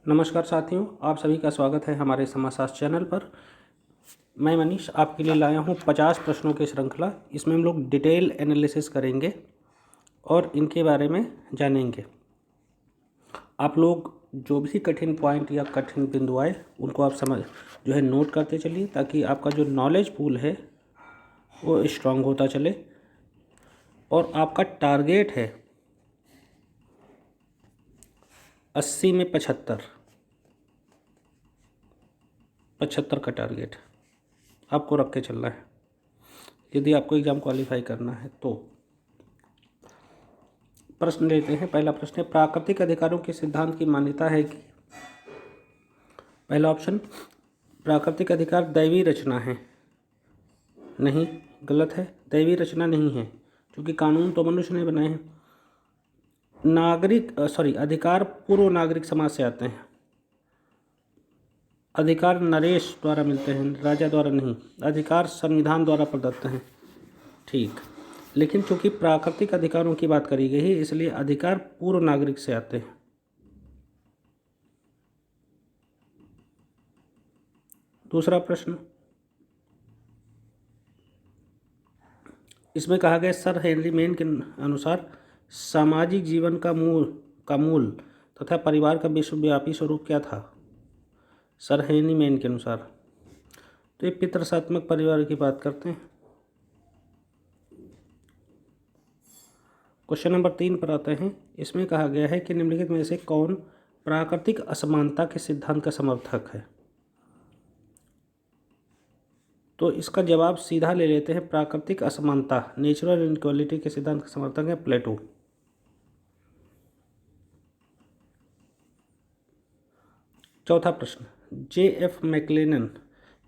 नमस्कार साथियों, आप सभी का स्वागत है हमारे समाजशास्त्र चैनल पर। मैं मनीष आपके लिए लाया हूँ 50 प्रश्नों की श्रृंखला। इसमें हम लोग डिटेल एनालिसिस करेंगे और इनके बारे में जानेंगे। आप लोग जो भी कठिन पॉइंट या कठिन बिंदु आए उनको आप नोट करते चलिए, ताकि आपका जो नॉलेज पूल है वो स्ट्रांग होता चले। और आपका टारगेट है 80 में 75 का टारगेट आपको रख के चलना है यदि आपको एग्ज़ाम क्वालिफाई करना है तो। प्रश्न लेते हैं। पहला प्रश्न है, प्राकृतिक अधिकारों के सिद्धांत की मान्यता है कि। पहला ऑप्शन, प्राकृतिक अधिकार दैवी रचना है। नहीं, गलत है, दैवी रचना नहीं है, क्योंकि कानून तो मनुष्य ने बनाए हैं। अधिकार पूर्व नागरिक समाज से आते हैं। अधिकार नरेश द्वारा मिलते हैं, राजा द्वारा नहीं। अधिकार संविधान द्वारा प्रदत्त हैं। ठीक, लेकिन चूंकि प्राकृतिक अधिकारों की बात करी गई है, इसलिए अधिकार पूर्व नागरिक से आते हैं। दूसरा प्रश्न, इसमें कहा गया सर हेनरी मेन के अनुसार सामाजिक जीवन का मूल तथा परिवार का विश्वव्यापी स्वरूप क्या था। सर हेनरी मेन के अनुसार तो ये पितृसत्तात्मक परिवार की बात करते हैं। क्वेश्चन नंबर 3 पर आते हैं। इसमें कहा गया है कि निम्नलिखित में से कौन प्राकृतिक असमानता के सिद्धांत का समर्थक है। तो इसका जवाब सीधा ले लेते हैं। प्राकृतिक असमानता, नेचुरल इनइक्वालिटी के सिद्धांत का समर्थक है प्लेटो। चौथा प्रश्न, J.F. मैक्लेनन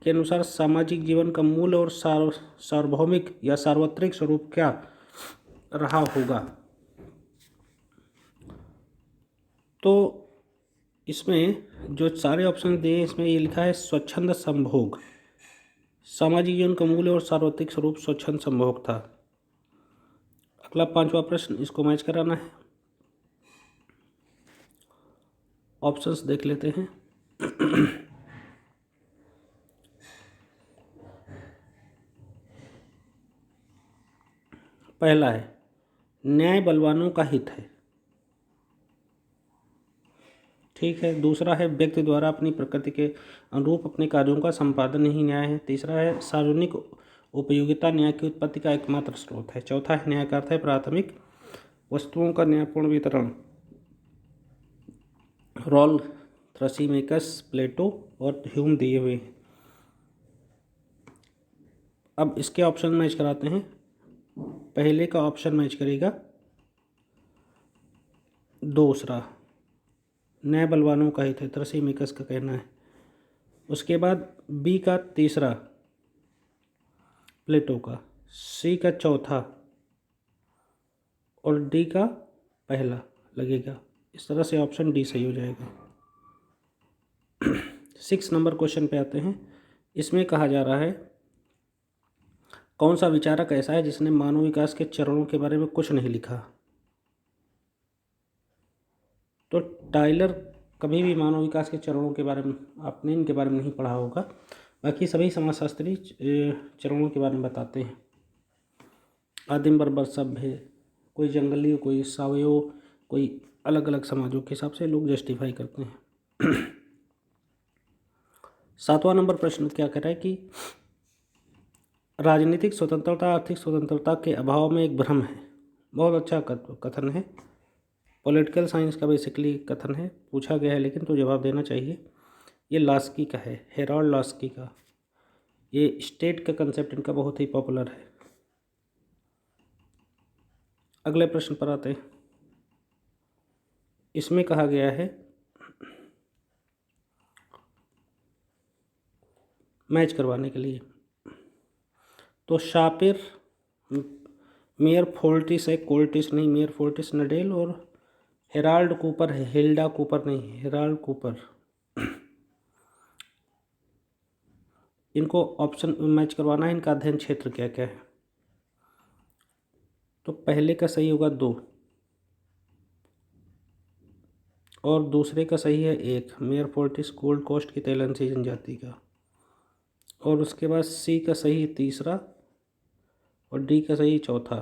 के अनुसार सामाजिक जीवन का मूल और सार्वभौमिक या सार्वत्रिक स्वरूप क्या रहा होगा। तो इसमें जो सारे ऑप्शन दिए इसमें ये लिखा है स्वच्छंद संभोग। सामाजिक जीवन का मूल और सार्वत्रिक स्वरूप स्वच्छंद संभोग था। अगला 5वां प्रश्न, इसको मैच कराना है। ऑप्शंस देख लेते हैं। पहला है, न्याय बलवानों का हित है। ठीक है। दूसरा है, व्यक्ति द्वारा अपनी प्रकृति के अनुरूप अपने कार्यों का संपादन ही न्याय है। तीसरा है, सार्वजनिक उपयोगिता न्याय की उत्पत्ति का एकमात्र स्रोत है। चौथा है, न्याय का अर्थ है प्राथमिक वस्तुओं का न्यायपूर्ण वितरण। रॉल, थ्रैसिमेकस, प्लेटो और ह्यूम दिए हुए हैं। अब इसके ऑप्शन मैच कराते हैं। पहले का ऑप्शन मैच करेगा दूसरा, न्याय बलवानों का हित है, थ्रैसिमेकस का कहना है। उसके बाद बी का तीसरा, प्लेटो का। सी का चौथा और डी का पहला लगेगा। इस तरह से ऑप्शन डी सही हो जाएगा। 6 नंबर क्वेश्चन पे आते हैं। इसमें कहा जा रहा है, कौन सा विचारक ऐसा है जिसने मानव विकास के चरणों के बारे में कुछ नहीं लिखा। तो टाइलर कभी भी मानव विकास के चरणों के बारे में आपने इनके बारे में नहीं पढ़ा होगा। बाकी सभी समाजशास्त्री चरणों के बारे में बताते हैं। आदिम बर्बर सभ्य, कोई जंगली, कोई सावयव, कोई अलग अलग समाजों के हिसाब से लोग जस्टिफाई करते हैं। 7वां नंबर प्रश्न क्या कह रहा है कि राजनीतिक स्वतंत्रता आर्थिक स्वतंत्रता के अभाव में एक भ्रम है। बहुत अच्छा कथन है। पॉलिटिकल साइंस का बेसिकली कथन है, पूछा गया है लेकिन तो जवाब देना चाहिए। ये लास्की का है, हेरोल्ड लास्की का। ये स्टेट का कंसेप्ट इनका बहुत ही पॉपुलर है। अगले प्रश्न पर आते हैं। इसमें कहा गया है, मैच करवाने के लिए, तो शापिर, मेयर फोर्टिस है, कोल्टिस नहीं, मेयर फोर्टिस नडेल, और हेराल्ड कूपर है, हिल्डा कूपर नहीं, हेराल्ड कूपर। इनको ऑप्शन मैच करवाना है। इनका अध्ययन क्षेत्र क्या क्या है। तो पहले का सही होगा 2, और दूसरे का सही है एक, मेयर फोर्टिस गोल्ड कोस्ट की तेलनसी जनजाति का। और उसके बाद सी का सही तीसरा और डी का सही चौथा।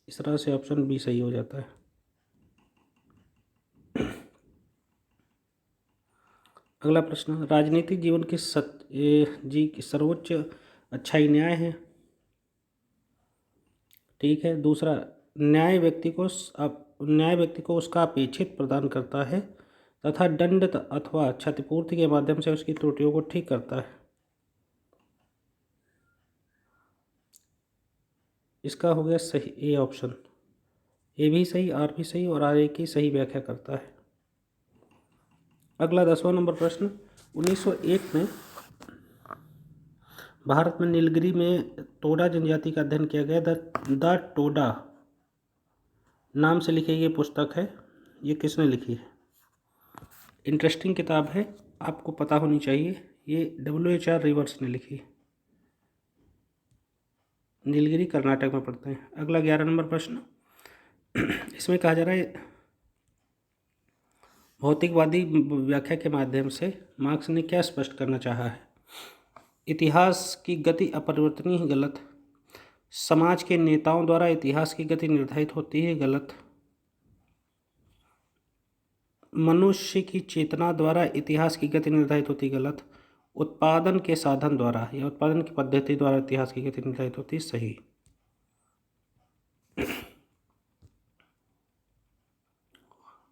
इस तरह से ऑप्शन बी सही हो जाता है। अगला प्रश्न, राजनीतिक जीवन की सर्वोच्च अच्छाई न्याय है। ठीक है। दूसरा, न्याय व्यक्ति को उसका अपेक्षित प्रदान करता है तथा दंड अथवा क्षतिपूर्ति के माध्यम से उसकी त्रुटियों को ठीक करता है। इसका हो गया सही ए ऑप्शन। ए भी सही, आर भी सही और आर ए की सही व्याख्या करता है। अगला 10वां नंबर प्रश्न, 1901 में भारत में नीलगिरी में टोडा जनजाति का अध्ययन किया गया। द टोडा नाम से लिखी ये पुस्तक है, ये किसने लिखी है? इंटरेस्टिंग किताब है, आपको पता होनी चाहिए। ये WHR रिवर्स ने लिखी। नीलगिरी कर्नाटक में पड़ते हैं। अगला 11 नंबर प्रश्न, इसमें कहा जा रहा है भौतिकवादी व्याख्या के माध्यम से मार्क्स ने क्या स्पष्ट करना चाहा है? इतिहास की गति अपरिवर्तनीय है, गलत। समाज के नेताओं द्वारा इतिहास की गति निर्धारित होती है, गलत। मनुष्य की चेतना द्वारा इतिहास की गति निर्धारित होती है, गलत। उत्पादन के साधन द्वारा या उत्पादन की पद्धति द्वारा इतिहास की गति निर्धारित होती है, सही।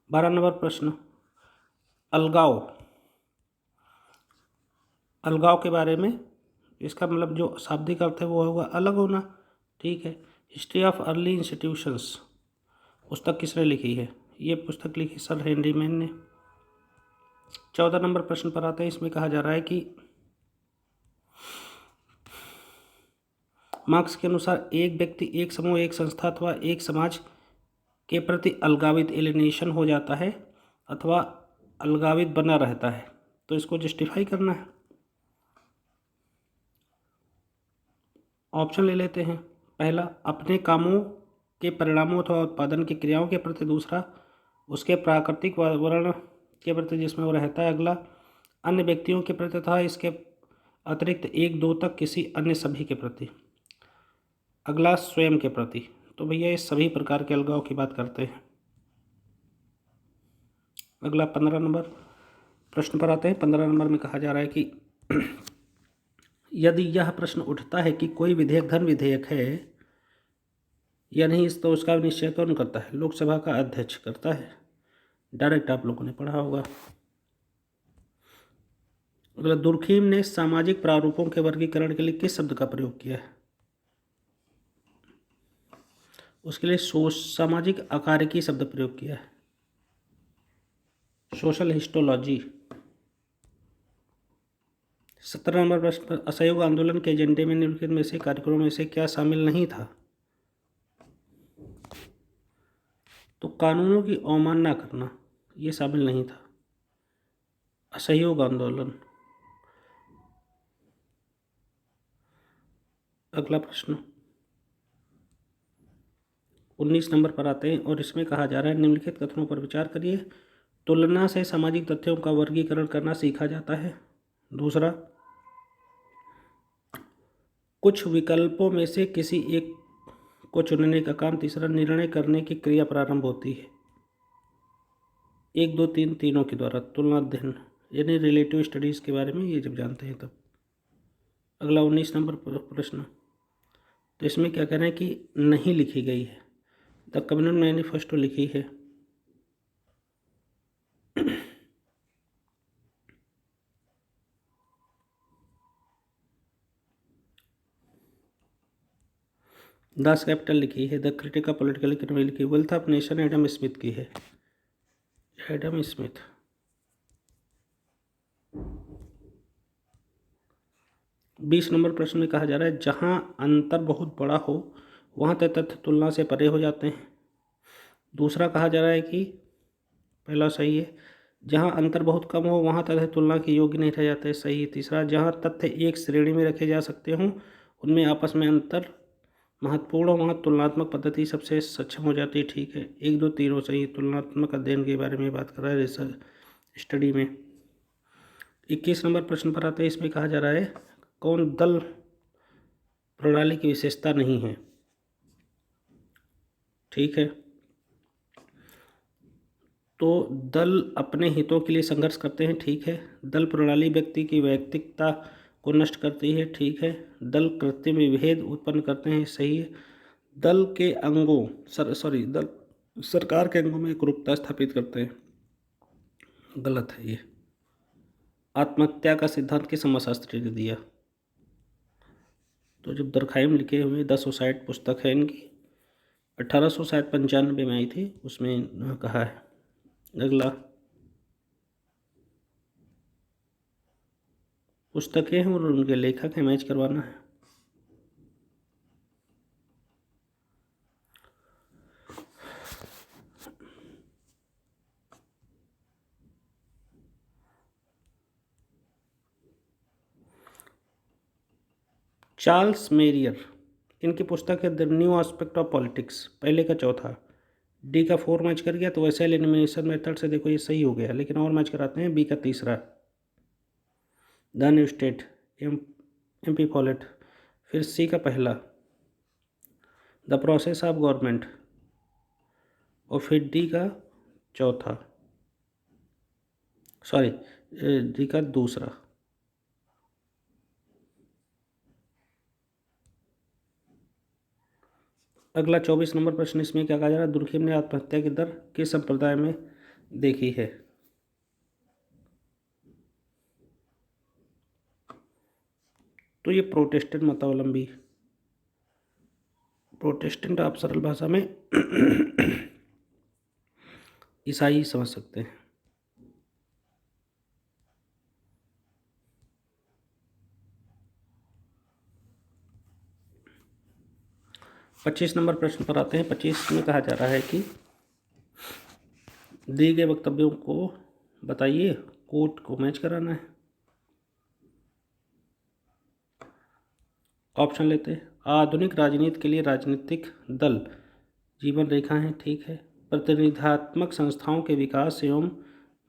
12 नंबर प्रश्न, अलगाव के बारे में, इसका मतलब जो शाब्दिक अर्थ है वो होगा अलग होना। ठीक है। हिस्ट्री ऑफ अर्ली इंस्टीट्यूशंस पुस्तक किसने लिखी है? ये पुस्तक लिखी सर हेनरी मैन ने। 14 नंबर प्रश्न पर आते हैं। इसमें कहा जा रहा है कि मार्क्स के अनुसार एक व्यक्ति, एक समूह, एक संस्था अथवा एक समाज के प्रति अलगावित एलिनेशन हो जाता है अथवा अलगावित बना रहता है, तो इसको जस्टिफाई करना है। ऑप्शन ले लेते हैं। पहला, अपने कामों के परिणामों अथवा उत्पादन की क्रियाओं के प्रति। दूसरा, उसके प्राकृतिक वातावरण के प्रति जिसमें वो रहता है। अगला, अन्य व्यक्तियों के प्रति तथा इसके अतिरिक्त एक दो तक किसी अन्य सभी के प्रति। अगला, स्वयं के प्रति। तो भैया इस सभी प्रकार के अलगाव की बात करते हैं। अगला 15 नंबर प्रश्न पर आते हैं। 15 नंबर में कहा जा रहा है कि यदि यह प्रश्न उठता है कि कोई विधेयक धन विधेयक है या नहीं, तो उसका निश्चय कौन करता है? लोकसभा का अध्यक्ष करता है। डायरेक्ट आप लोगों ने पढ़ा होगा। अगला, दुर्खीम ने सामाजिक प्रारूपों के वर्गीकरण के लिए किस शब्द का प्रयोग किया है? उसके लिए सामाजिक आकारिकी शब्द प्रयोग किया है, सोशल हिस्टोलॉजी। 17 नंबर प्रश्न पर, असहयोग आंदोलन के एजेंडे में निम्नलिखित में से कार्यक्रमों में से क्या शामिल नहीं था? तो कानूनों की अवमानना करना ये शामिल नहीं था। असहयोग आंदोलन। अगला प्रश्न 19 नंबर पर आते हैं और इसमें कहा जा रहा है निम्नलिखित कथनों पर विचार करिए। तुलना से सामाजिक तथ्यों का वर्गीकरण करना सीखा जाता है। दूसरा, कुछ विकल्पों में से किसी एक को चुनने का काम। तीसरा, निर्णय करने की क्रिया प्रारंभ होती है 1 2 3 तीनों के द्वारा। तुलना अध्ययन यानी रिलेटिव स्टडीज़ के बारे में ये जब जानते हैं तब। अगला 19 नंबर प्रश्न, तो इसमें क्या कहना है कि नहीं लिखी गई है। द कम्युनिस्ट मैनिफेस्टो लिखी है। दास कैपिटल लिखी है। The critic of political economy लिखी है। Wealth of nation Adam Smith की है। Adam Smith. बीस नंबर प्रश्न में कहा जा रहा है जहां अंतर बहुत बड़ा हो वहां तथ्य तुलना से परे हो जाते हैं। दूसरा कहा जा रहा है कि पहला सही है, जहां अंतर बहुत कम हो वहां तथ्य तुलना के योग्य नहीं रह जाते, सही। तीसरा, जहां तथ्य एक श्रेणी में रखे जा सकते हों उनमें आपस में अंतर महत्वपूर्ण और वहाँ तुलनात्मक पद्धति सबसे सक्षम हो जाती है। ठीक है, 1 2 तीनों सही। तुलनात्मक अध्ययन के बारे में बात कर रहा है रिसर्च स्टडी में। 21 नंबर प्रश्न पर आते हैं। इसमें कहा जा रहा है कौन दल प्रणाली की विशेषता नहीं है। ठीक है, तो दल अपने हितों के लिए संघर्ष करते हैं। ठीक है, दल प्रणाली व्यक्ति की वैयक्तिकता को नष्ट करती है। ठीक है, दल कृत्रिम विभेद उत्पन्न करते हैं। सही है, दल के अंगों दल सरकार के अंगों में एकरूपता स्थापित करते हैं। गलत है ये। आत्महत्या का सिद्धांत किस समाजशास्त्री ने दिया? तो जब दरखाइम लिखे हुए द सुसाइड पुस्तक है इनकी, 1895 में आई थी, उसमें कहा है। अगला पुस्तकें हैं और उनके लेखक हैं, मैच करवाना है। चार्ल्स मेरियर, इनकी पुस्तक है the new aspect of politics, पहले का चौथा। डी का 4 मैच कर गया, तो वैसे एलिमिनेशन मेथड से देखो ये सही हो गया, लेकिन और मैच कराते हैं। बी का तीसरा द न्यू स्टेट, MP फॉलेट। फिर सी का पहला द प्रोसेस ऑफ गवर्नमेंट, और फिर डी का चौथा, सॉरी डी का दूसरा। अगला 24 नंबर प्रश्न, इसमें क्या कहा जा रहा है? दुर्खिम ने आत्महत्या की दर किस संप्रदाय में देखी है? तो ये प्रोटेस्टेंट आप सरल भाषा में ईसाई समझ सकते हैं। पच्चीस नंबर प्रश्न पर आते हैं। 25 में कहा जा रहा है कि दिए गए वक्तव्यों को बताइए, कोट को मैच कराना है। ऑप्शन लेते हैं। आधुनिक राजनीति के लिए राजनीतिक दल जीवन रेखा है। ठीक है, प्रतिनिधात्मक संस्थाओं के विकास एवं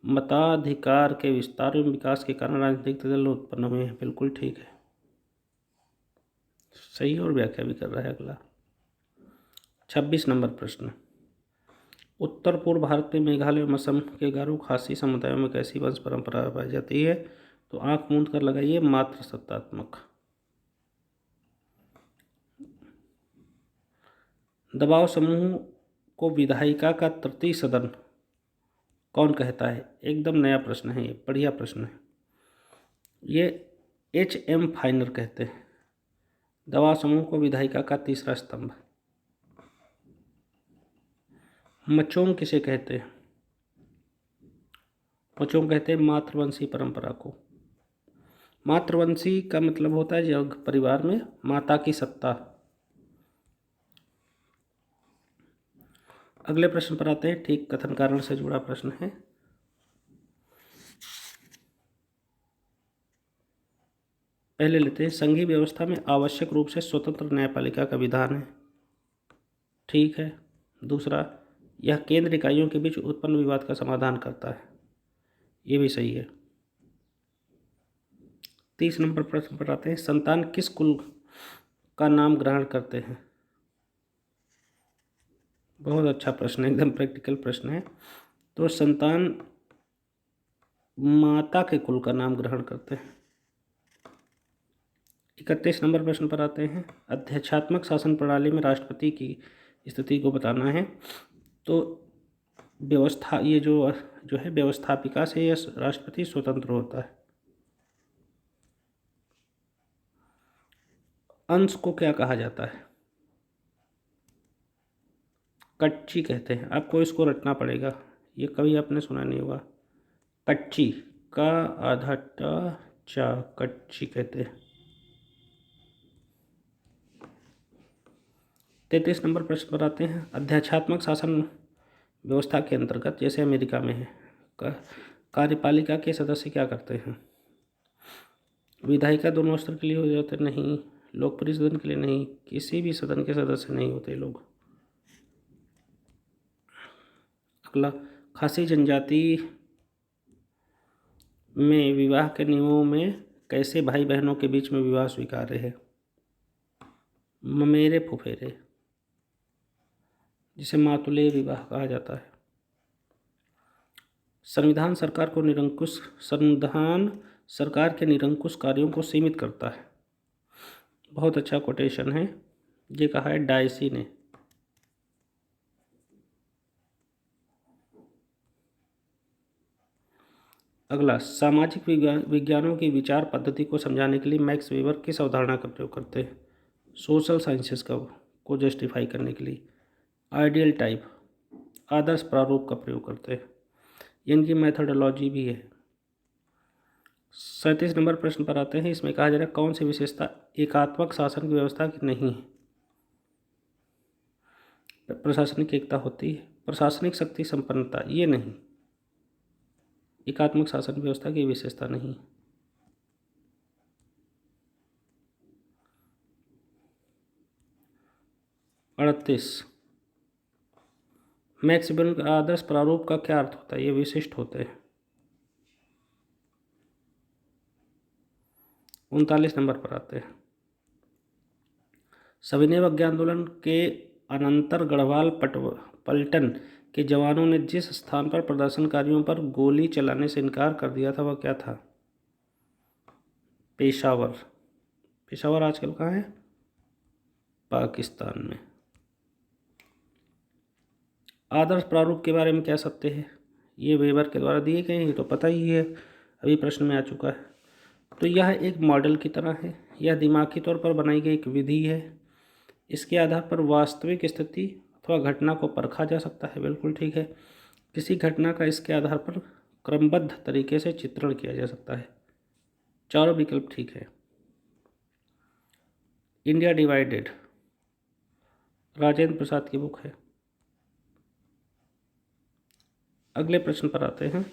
मताधिकार के विस्तार एवं विकास के कारण राजनीतिक दल उत्पन्न हुए हैं। बिल्कुल ठीक है, सही, और व्याख्या भी कर रहा है। अगला 26 नंबर प्रश्न, उत्तर पूर्व भारत में मेघालय और असम के गारो खासी समुदायों में कैसी वंश परंपरा पाई जाती है? तो आंख मूंद कर लगाइए, मात्र सत्तात्मक। दबाव समूह को विधायिका का तृतीय सदन कौन कहता है? एकदम नया प्रश्न है, ये बढ़िया प्रश्न है। ये HM फाइनर कहते हैं दबाव समूह को विधायिका का तीसरा स्तंभ। मचोंग किसे कहते हैं? मचोंग कहते हैं मातृवंशी परंपरा को। मातृवंशी का मतलब होता है जब परिवार में माता की सत्ता। अगले प्रश्न पर आते हैं। ठीक कथन कारण से जुड़ा प्रश्न है। पहले लेते हैं, संघीय व्यवस्था में आवश्यक रूप से स्वतंत्र न्यायपालिका का विधान है। ठीक है। दूसरा, यह केंद्र इकाइयों के बीच उत्पन्न विवाद का समाधान करता है। ये भी सही है। 30 नंबर प्रश्न पर आते हैं। संतान किस कुल का नाम ग्रहण करते हैं? बहुत अच्छा प्रश्न है, एकदम प्रैक्टिकल प्रश्न है। तो संतान माता के कुल का नाम ग्रहण करते हैं। 31 नंबर प्रश्न पर आते हैं। अध्यक्षात्मक शासन प्रणाली में राष्ट्रपति की स्थिति को बताना है। तो व्यवस्था, ये जो है व्यवस्थापिका से यह राष्ट्रपति स्वतंत्र होता है। अंश को क्या कहा जाता है? कच्ची कहते हैं। आपको इसको रटना पड़ेगा, ये कभी आपने सुना नहीं होगा। कच्ची का आधा टा चा, कच्ची कहते हैं। 33 नंबर प्रश्न पर आते हैं। अध्यक्षात्मक शासन व्यवस्था के अंतर्गत, जैसे अमेरिका में है, कार्यपालिका के सदस्य क्या करते हैं? विधायिका दोनों स्तर के लिए हो जाते नहीं, लोकप्रिय सदन के लिए नहीं, किसी भी सदन के सदस्य नहीं होते लोग। अगला, खासी जनजाति में विवाह के नियमों में कैसे भाई बहनों के बीच में विवाह स्वीकार्य है? ममेरे फुफेरे, जिसे मातुले विवाह कहा जाता है। संविधान सरकार के निरंकुश कार्यों को सीमित करता है। बहुत अच्छा कोटेशन है, ये कहा है डायसी ने। अगला, सामाजिक विज्ञानों की विचार पद्धति को समझाने के लिए मैक्स वेबर किस अवधारणा का प्रयोग करते हैं? सोशल साइंसेस को जस्टिफाई करने के लिए आइडियल टाइप, आदर्श प्रारूप का प्रयोग करते हैं। इनकी मेथोडोलॉजी भी है। 37 नंबर प्रश्न पर आते हैं। इसमें कहा जा रहा है कौन सी विशेषता एकात्मक शासन की व्यवस्था की नहीं है? प्रशासनिक एकता होती है, प्रशासनिक शक्ति संपन्नता ये नहीं, एकात्मक शासन व्यवस्था की विशेषता नहीं। अड़तीस, मैक्स वेबर का आदर्श प्रारूप का क्या अर्थ होता है? ये विशिष्ट होते हैं। 39 नंबर पर आते हैं। सविनय अवज्ञा आंदोलन के अनंतर गढ़वाल पलटन के जवानों ने जिस स्थान पर प्रदर्शनकारियों पर गोली चलाने से इनकार कर दिया था वह क्या था? पेशावर। पेशावर आजकल कहाँ है? पाकिस्तान में। आदर्श प्रारूप के बारे में क्या सत्य है? ये वेबर के द्वारा दिए गए हैं, ये तो पता ही है, अभी प्रश्न में आ चुका है। तो यह एक मॉडल की तरह है, यह दिमागी तौर पर बनाई गई एक विधि है। इसके आधार पर वास्तविक स्थिति अथवा घटना को परखा जा सकता है। बिल्कुल ठीक है। किसी घटना का इसके आधार पर क्रमबद्ध तरीके से चित्रण किया जा सकता है। चारों विकल्प ठीक है। इंडिया डिवाइडेड राजेंद्र प्रसाद की बुक है। अगले प्रश्न पर आते हैं।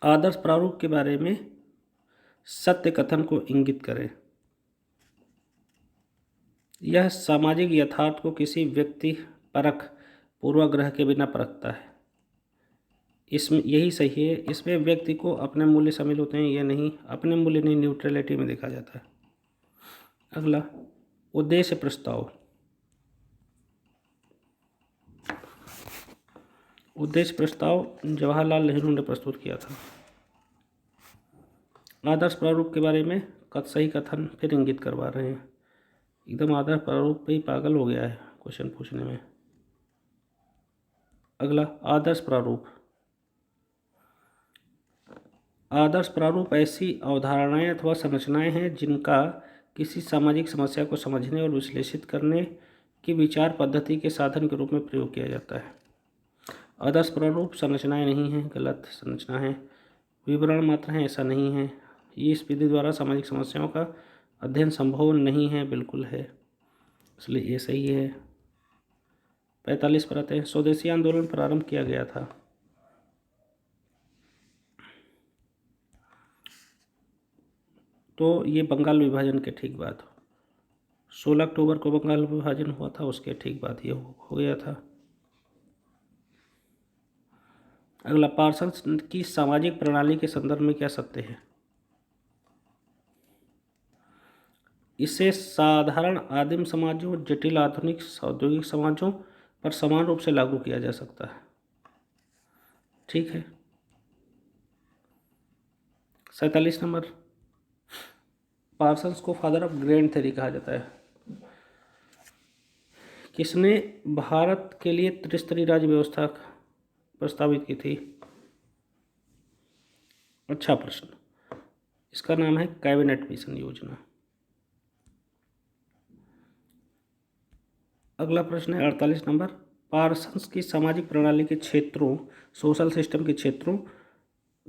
आदर्श प्रारूप के बारे में सत्य कथन को इंगित करें। यह सामाजिक यथार्थ को किसी व्यक्ति परख पूर्वाग्रह के बिना परखता है। इसमें यही सही है। इसमें व्यक्ति को अपने मूल्य शामिल होते हैं, ये नहीं, अपने मूल्य नहीं, न्यूट्रलिटी में देखा जाता है। अगला, उद्देश्य प्रस्ताव। उद्देश्य प्रस्ताव जवाहरलाल नेहरू ने प्रस्तुत किया था। आदर्श प्रारूप के बारे में सही कथन फिर इंगित करवा रहे हैं। एकदम आदर्श प्रारूप पे ही पागल हो गया है क्वेश्चन पूछने में। अगला, आदर्श प्रारूप। आदर्श प्रारूप ऐसी अवधारणाएं अथवा संरचनाएं हैं जिनका किसी सामाजिक समस्या को समझने और विश्लेषित करने की विचार पद्धति के साधन के रूप में प्रयोग किया जाता है। आदर्श प्रारूप संरचनाएं नहीं हैं, गलत संरचना है। विवरण मात्र हैं, ऐसा नहीं है। ये इस विधि द्वारा सामाजिक समस्याओं का अध्ययन संभव नहीं है, बिल्कुल है, इसलिए ये सही है। 45 पर आते हैं। स्वदेशी आंदोलन प्रारंभ किया गया था। तो ये बंगाल विभाजन के ठीक बाद 16 अक्टूबर को बंगाल विभाजन हुआ था, उसके ठीक बाद ये हो गया था। अगला, पार्सन्स की सामाजिक प्रणाली के संदर्भ में क्या सत्य है? इसे साधारण आदिम समाजों, जटिल आधुनिक औद्योगिक समाजों पर समान रूप से लागू किया जा सकता है। ठीक है। 47 नंबर, पार्सन्स को फादर ऑफ ग्रैंड थ्योरी कहा जाता है। किसने भारत के लिए त्रिस्तरीय राज्य व्यवस्था प्रस्तावित की थी? अच्छा प्रश्न, इसका नाम है कैबिनेट मिशन योजना। अगला प्रश्न है 48 नंबर, पार्सन्स की सामाजिक प्रणाली के क्षेत्रों, सोशल सिस्टम के क्षेत्रों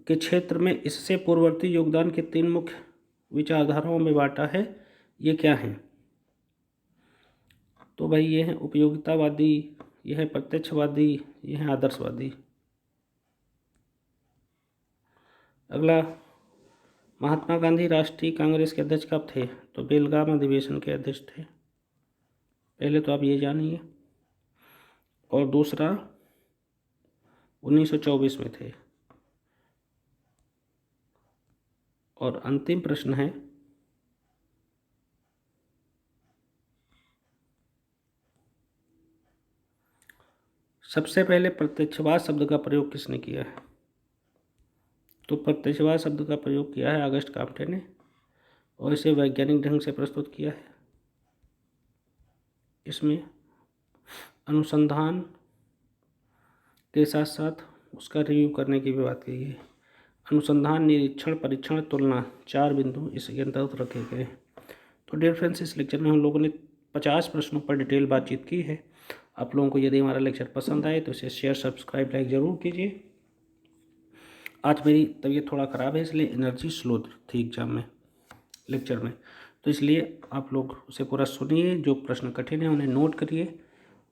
के क्षेत्र में इससे पूर्ववर्ती योगदान के 3 मुख्य विचारधाराओं में बांटा है, ये क्या हैं? तो भाई ये हैं उपयोगितावादी, ये है प्रत्यक्षवादी, ये है आदर्शवादी। अगला, महात्मा गांधी राष्ट्रीय कांग्रेस के अध्यक्ष कब थे? तो बेलगाम अधिवेशन के अध्यक्ष थे। पहले तो आप ये जानिए। और दूसरा 1924 में थे। और अंतिम प्रश्न है, सबसे पहले प्रत्यक्षवाद शब्द का प्रयोग किसने किया है? तो प्रत्यक्षवाद शब्द का प्रयोग किया है ऑगस्ट कॉम्टे ने, और इसे वैज्ञानिक ढंग से प्रस्तुत किया है। इसमें अनुसंधान के साथ साथ उसका रिव्यू करने की भी बात की है। अनुसंधान, निरीक्षण, परीक्षण, तुलना, 4 बिंदु इसके अंतर्गत रखे गए। तो डियर फ्रेंड्स, इस लेक्चर में हम लोगों ने 50 प्रश्नों पर डिटेल बातचीत की है। आप लोगों को यदि हमारा लेक्चर पसंद आए तो इसे शेयर, सब्सक्राइब, लाइक ज़रूर कीजिए। आज मेरी तबीयत थोड़ा ख़राब है, इसलिए एनर्जी स्लो थी एग्जाम में, लेक्चर में, तो इसलिए आप लोग उसे पूरा सुनिए। जो प्रश्न कठिन है उन्हें नोट करिए,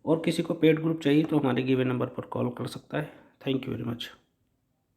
और किसी को पेड ग्रुप चाहिए तो हमारे गिवन नंबर पर कॉल कर सकता है। Thank you very much.